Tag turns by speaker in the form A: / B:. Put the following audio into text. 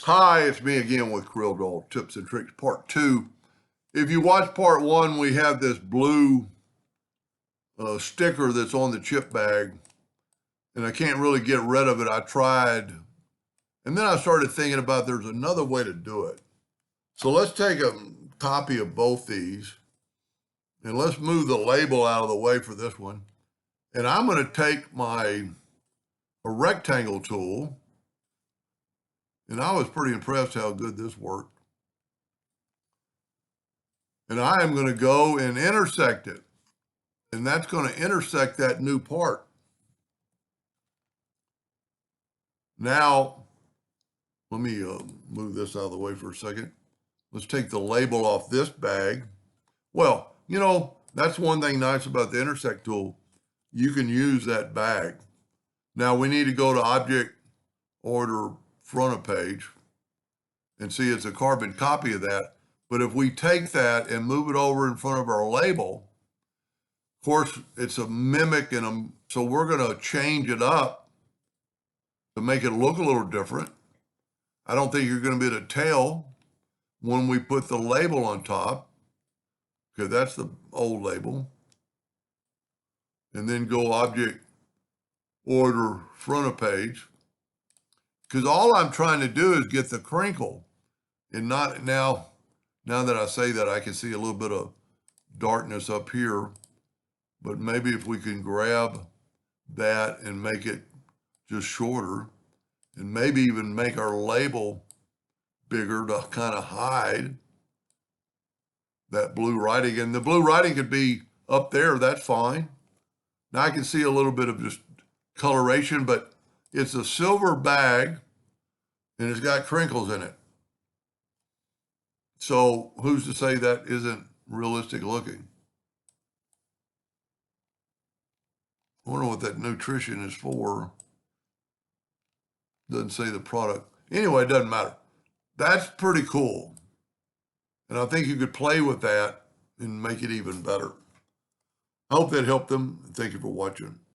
A: Hi, it's me again with Corel Tips and Tricks Part 2. If you watch Part 1, we have this blue sticker that's on the chip bag, and I can't really get rid of it. I tried, and then I started thinking about there's another way to do it. So let's take a copy of both these, and let's move the label out of the way for this one. And I'm going to take a rectangle tool, and I was pretty impressed how good this worked. And I am going to go and intersect it. And that's going to intersect that new part. Now, let me move this out of the way for a second. Let's take the label off this bag. Well, that's one thing nice about the intersect tool. You can use that bag. Now we need to go to Object, Order, Front of Page, and see it's a carbon copy of that. But if we take that and move it over in front of our label, of course, it's a mimic, so we're going to change it up to make it look a little different. I don't think you're going to be able to tell when we put the label on top, because that's the old label. And then go Object, Order, Front of Page. Because all I'm trying to do is get the crinkle. And not now that I say that, I can see a little bit of darkness up here. But maybe if we can grab that and make it just shorter, and maybe even make our label bigger to kind of hide that blue writing. And the blue writing could be up there, that's fine. Now I can see a little bit of just coloration, but it's a silver bag and it's got crinkles in it. So who's to say that isn't realistic looking? I wonder what that nutrition is for. Doesn't say the product. Anyway, it doesn't matter. That's pretty cool. And I think you could play with that and make it even better. I hope that helped them. Thank you for watching.